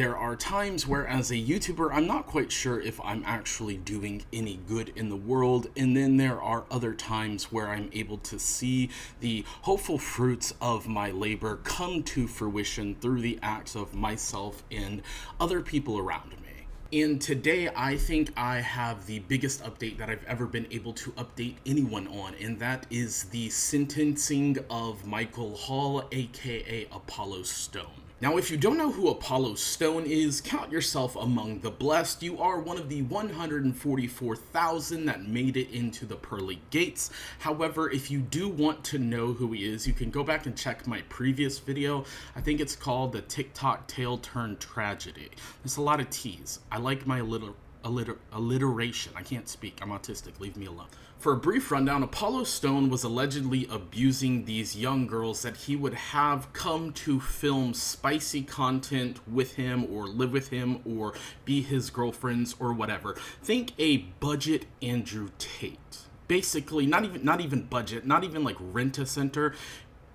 There are times where as a YouTuber, I'm not quite sure if I'm actually doing any good in the world, and then there are other times where I'm able to see the hopeful fruits of my labor come to fruition through the acts of myself and other people around me. And today, I think I have the biggest update that I've ever been able to update anyone on, and that is the sentencing of Michael Hall, aka Apollo Stone. Now, if you don't know who Apollo Stone is, count yourself among the blessed. You are one of the 144,000 that made it into the pearly gates. However, if you do want to know who he is, you can go back and check my previous video. I think it's called The TikTok Tale Turned Tragedy. There's a lot of T's. I like my alliteration. I can't speak. I'm autistic. Leave me alone. For a brief rundown, Apollo Stone was allegedly abusing these young girls that he would have come to film spicy content with him or live with him or be his girlfriends or whatever. Think a budget Andrew Tate. Basically, not even budget, not even like Rent-A-Center.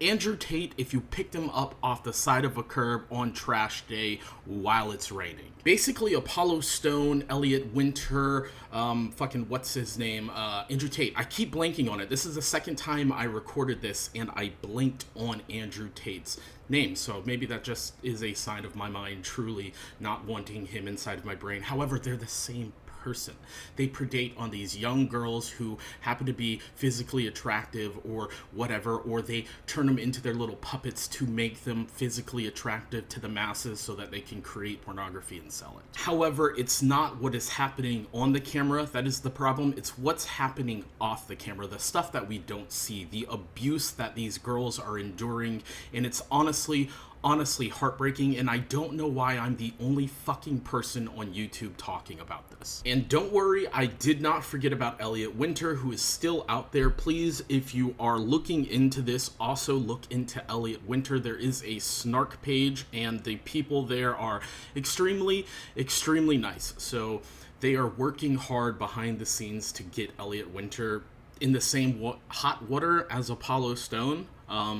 Andrew Tate, if you picked him up off the side of a curb on trash day while it's raining. Basically, Apollo Stone, Elliot Winter, what's his name? Andrew Tate. I keep blanking on it. This is the second time I recorded this and I blanked on Andrew Tate's name. So maybe that just is a sign of my mind truly not wanting him inside of my brain. However, they're the same person. They predate on these young girls who happen to be physically attractive or whatever, or they turn them into their little puppets to make them physically attractive to the masses so that they can create pornography and sell it. However, it's not what is happening on the camera that is the problem. It's what's happening off the camera, the stuff that we don't see, the abuse that these girls are enduring, and it's honestly heartbreaking, and I don't know why I'm the only fucking person on YouTube talking about this. And don't worry, I did not forget about Elliot Winter, who is still out there. Please, if you are looking into this, also look into Elliot Winter. There is a snark page, and the people there are extremely nice. So they are working hard behind the scenes to get Elliot Winter in the same hot water as Apollo Stone.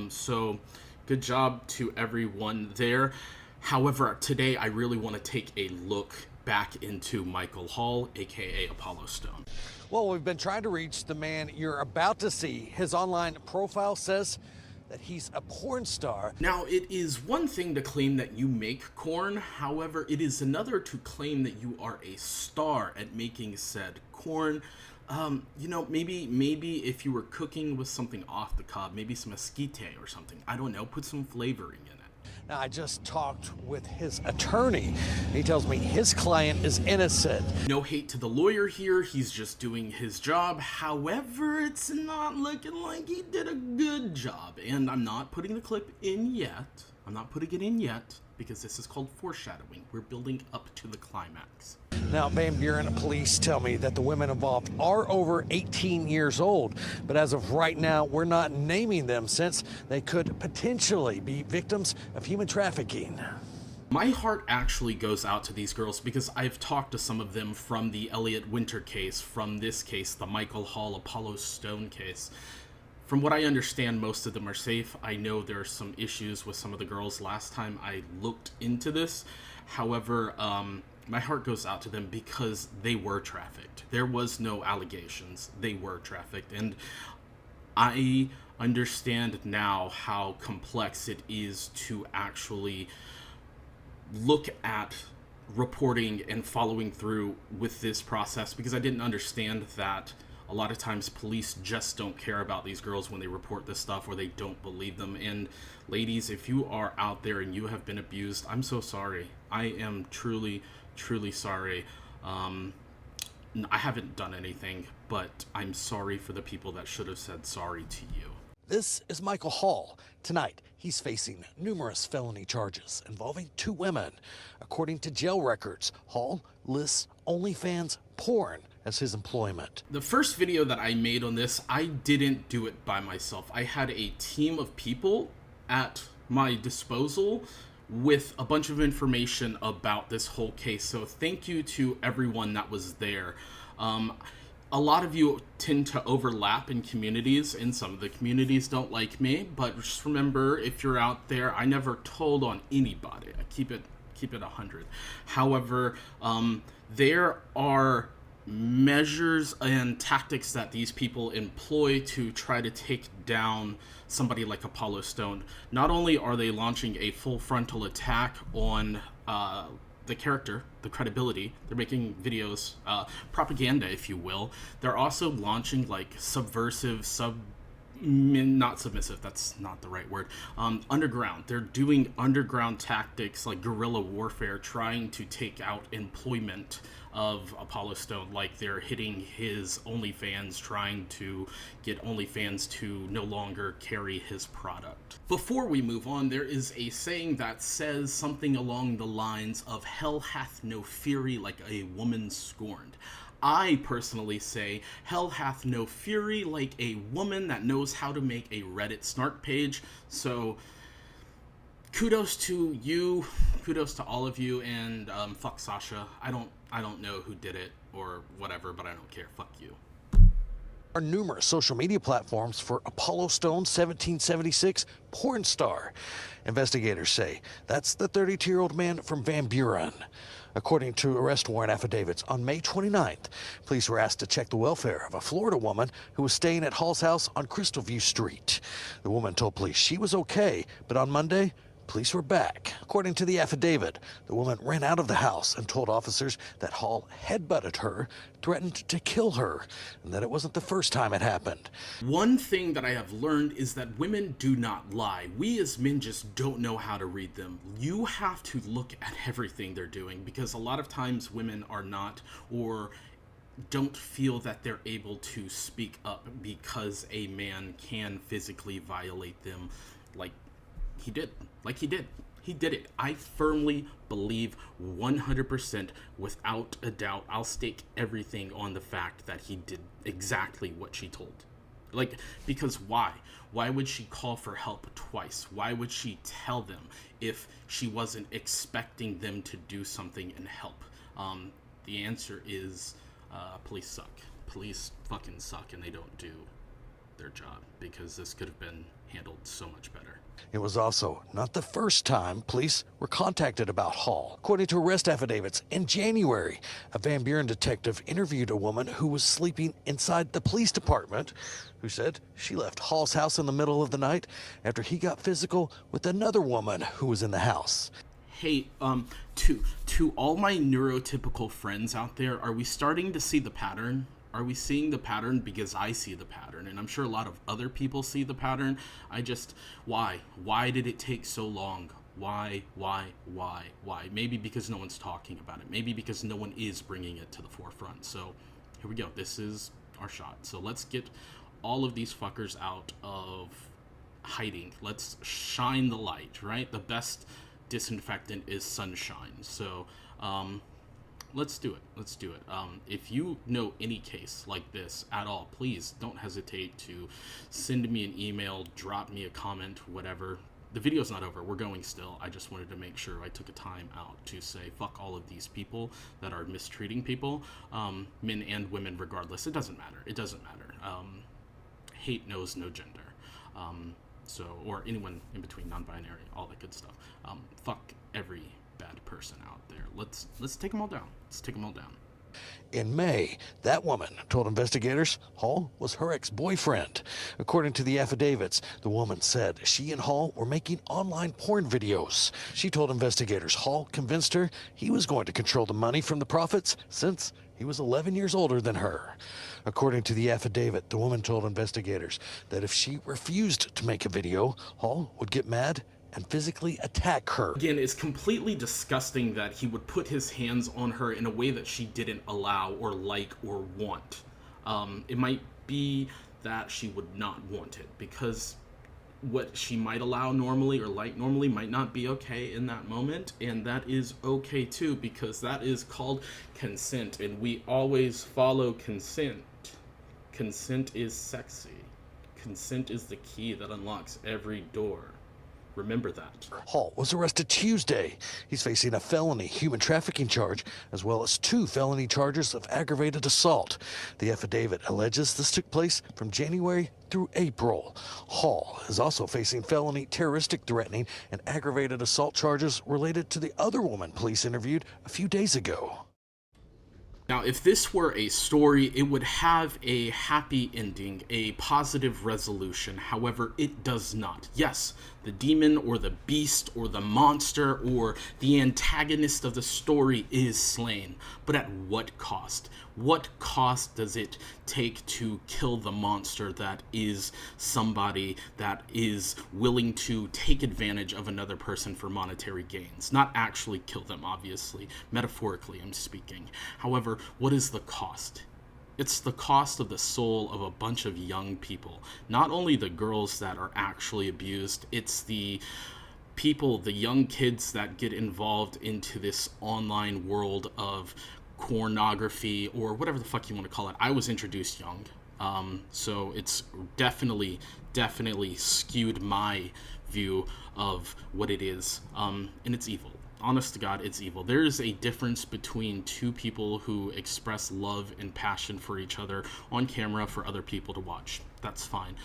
So good job to everyone there. However, today I really want to take a look back into Michael Hall, aka Apollo Stone. Well, we've been trying to reach the man you're about to see. His online profile says that he's a porn star. Now, it is one thing to claim that you make corn. However, it is another to claim that you are a star at making said corn. Maybe if you were cooking with something off the cob, maybe some mesquite or something, I don't know, put some flavoring in it. Now, I just talked with his attorney. He tells me his client is innocent. No hate to the lawyer here, he's just doing his job. However, it's not looking like he did a good job. And I'm not putting the clip in yet. I'm not putting it in yet, because this is called foreshadowing. We're building up to the climax. Now, Van Buren police tell me that the women involved are over 18 years old, but as of right now, we're not naming them since they could potentially be victims of human trafficking. My heart actually goes out to these girls because I've talked to some of them from the Elliot Winter case, from this case, the Michael Hall Apollo Stone case. From what I understand, most of them are safe. I know there are some issues with some of the girls last time I looked into this. However, my heart goes out to them because they were trafficked. There was no allegations. They were trafficked. And I understand now how complex it is to actually look at reporting and following through with this process, because I didn't understand that a lot of times police just don't care about these girls when they report this stuff, or they don't believe them. And ladies, if you are out there and you have been abused, I'm so sorry. I am truly sorry. I haven't done anything, but I'm sorry for the people that should have said sorry to you. This is Michael Hall. Tonight, he's facing numerous felony charges involving 2 women. According to jail records, Hall lists OnlyFans porn as his employment. The first video that I made on this, I didn't do it by myself. I had a team of people at my disposal with a bunch of information about this whole case. So thank you to everyone that was there. A lot of you tend to overlap in communities, and some of the communities don't like me, but just remember, if you're out there, I never told on anybody. I keep it Keep it 100. However, there are measures and tactics that these people employ to try to take down somebody like Apollo Stone. Not only are they launching a full frontal attack on the character, the credibility, they're making videos, propaganda, if you will. They're also launching like subversive, not submissive, that's not the right word, underground. They're doing underground tactics like guerrilla warfare, trying to take out employment of Apollo Stone. Like they're hitting his OnlyFans, trying to get OnlyFans to no longer carry his product. Before we move on, there is a saying that says something along the lines of hell hath no fury like a woman scorned. I personally say hell hath no fury like a woman that knows how to make a Reddit snark page. So kudos to you, kudos to all of you, and fuck Sasha. I don't know who did it or whatever, but I don't care. Fuck you. Are numerous social media platforms for Apollo Stone 1776 porn star. Investigators say that's the 32-year-old man from Van Buren. According to arrest warrant affidavits, on May 29th, police were asked to check the welfare of a Florida woman who was staying at Hall's house on Crystalview Street. The woman told police she was okay, but on Monday, police were back. According to the affidavit, the woman ran out of the house and told officers that Hall headbutted her, threatened to kill her, and that it wasn't the first time it happened. One thing that I have learned is that women do not lie. We as men just don't know how to read them. You have to look at everything they're doing, because a lot of times women are not, or don't feel that they're able to speak up because a man can physically violate them like he did. He did it. I firmly believe 100% without a doubt. I'll stake everything on the fact that he did exactly what she told. Like, because why? Why would she call for help twice? Why would she tell them if she wasn't expecting them to do something and help? The answer is police suck. Police fucking suck, and they don't do their job, because this could have been handled so much better. It was also not the first time police were contacted about Hall. According to arrest affidavits, in January, a Van Buren detective interviewed a woman who was sleeping inside the police department, who said she left Hall's house in the middle of the night after he got physical with another woman who was in the house. Hey, to all my neurotypical friends out there, are we starting to see the pattern? Are we seeing the pattern? Because I see the pattern, and I'm sure a lot of other people see the pattern. Why? Why did it take so long? Why? Maybe because no one's talking about it. Maybe because no one is bringing it to the forefront. So here we go. This is our shot. So let's get all of these fuckers out of hiding. Let's shine the light, right? The best disinfectant is sunshine. So, let's do it. If you know any case like this at all, please don't hesitate to send me an email, drop me a comment, whatever. The video's not over. We're going still. I just wanted to make sure I took a time out to say fuck all of these people that are mistreating people, men and women regardless. It doesn't matter. Hate knows no gender. Or anyone in between, non-binary, all that good stuff. Fuck every bad person out there. Let's take them all down. In May, that woman told investigators Hall was her ex-boyfriend. According to the affidavits, the woman said she and Hall were making online porn videos. She told investigators Hall convinced her he was going to control the money from the profits since he was 11 years older than her. According to the affidavit, the woman told investigators that if she refused to make a video, Hall would get mad and physically attack her. Again, it's completely disgusting that he would put his hands on her in a way that she didn't allow or like or want. It might be that she would not want it, because what she might allow normally or like normally might not be okay in that moment, and that is okay too, because that is called consent, and we always follow consent. Consent is sexy. Consent is the key that unlocks every door. Remember that. Hall was arrested Tuesday. He's facing a felony human trafficking charge, as well as 2 felony charges of aggravated assault. The affidavit alleges this took place from January through April. Hall is also facing felony terroristic threatening and aggravated assault charges related to the other woman police interviewed a few days ago. Now, if this were a story, it would have a happy ending, a positive resolution. However, it does not. Yes, the demon or the beast or the monster or the antagonist of the story is slain. But at what cost? What cost does it take to kill the monster that is somebody that is willing to take advantage of another person for monetary gains? Not actually kill them, obviously. Metaphorically, I'm speaking. However, what is the cost? It's the cost of the soul of a bunch of young people. Not only the girls that are actually abused, it's the people, the young kids that get involved into this online world of pornography or whatever the fuck you want to call it. I was introduced young, so it's definitely skewed my view of what it is, and it's evil. Honest to God, it's evil. There is a difference between 2 people who express love and passion for each other on camera for other people to watch. That's fine.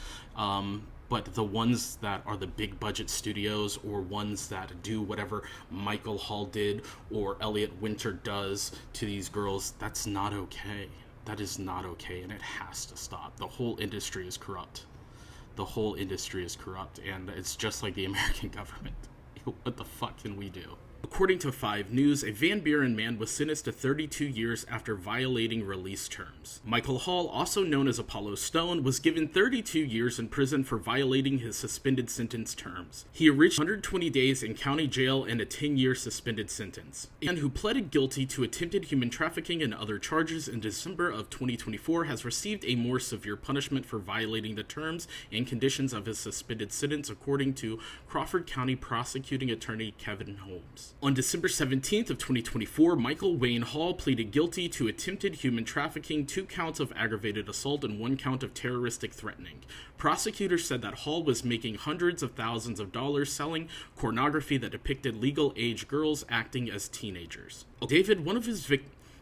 But the ones that are the big budget studios or ones that do whatever Michael Hall did or Elliot Winter does to these girls, that's not okay. That is not okay, and it has to stop. The whole industry is corrupt. The whole industry is corrupt, and it's just like the American government. What the fuck can we do? According to 5 News, a Van Buren man was sentenced to 32 years after violating release terms. Michael Hall, also known as Apollo Stone, was given 32 years in prison for violating his suspended sentence terms. He reached 120 days in county jail and a 10-year suspended sentence. A man who pleaded guilty to attempted human trafficking and other charges in December of 2024 has received a more severe punishment for violating the terms and conditions of his suspended sentence, according to Crawford County Prosecuting Attorney Kevin Holmes. On December 17th of 2024, Michael Wayne Hall pleaded guilty to attempted human trafficking, 2 counts of aggravated assault, and 1 count of terroristic threatening. Prosecutors said that Hall was making hundreds of thousands of dollars selling pornography that depicted legal-age girls acting as teenagers.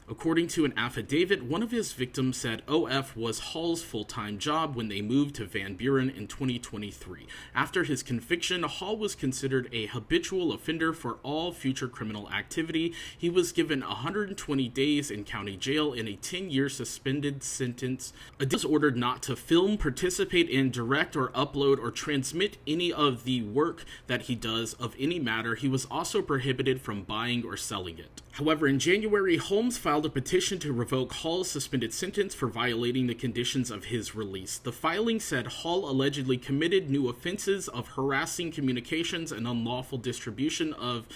According to an affidavit, one of his victims said OF was Hall's full-time job when they moved to Van Buren in 2023. After his conviction, Hall was considered a habitual offender for all future criminal activity. He was given 120 days in county jail and a 10-year suspended sentence. He was ordered not to film, participate in, direct, or upload, or transmit any of the work that he does of any matter. He was also prohibited from buying or selling it. However, in January, Holmes filed a petition to revoke Hall's suspended sentence for violating the conditions of his release. The filing said Hall allegedly committed new offenses of harassing communications and unlawful distribution of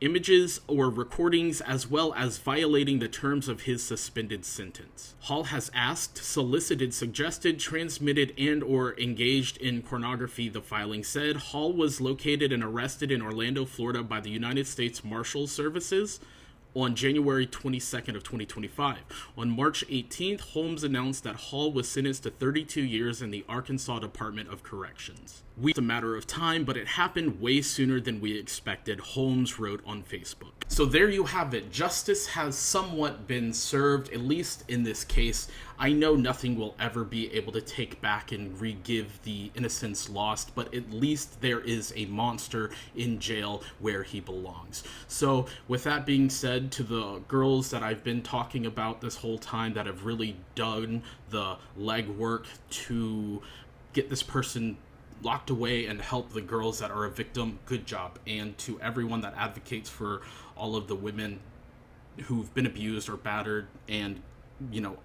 images or recordings, as well as violating the terms of his suspended sentence. Hall has asked, solicited, suggested, transmitted, and or engaged in pornography, the filing said. Hall was located and arrested in Orlando, Florida by the United States Marshals Services on January 22nd of 2025. On March 18th, Holmes announced that Hall was sentenced to 32 years in the Arkansas Department of Corrections. It's a matter of time, but it happened way sooner than we expected, Holmes wrote on Facebook. So there you have it. Justice has somewhat been served, at least in this case. I know nothing will ever be able to take back and re-give the innocence lost, but at least there is a monster in jail where he belongs. So with that being said, to the girls that I've been talking about this whole time that have really done the legwork to get this person locked away and help the girls that are a victim, good job. And to everyone that advocates for all of the women who've been abused or battered and, you know,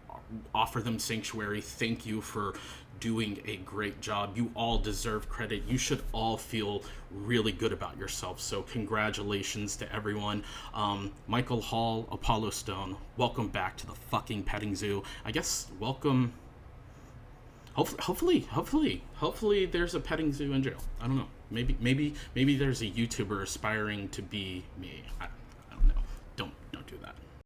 offer them sanctuary, thank you for doing a great job. You all deserve credit. You should all feel really good about yourself. So congratulations to everyone. Michael Hall, Apollo Stone, welcome back to the fucking petting zoo. I guess welcome. Hopefully there's a petting zoo in jail. I don't know. Maybe there's a YouTuber aspiring to be me.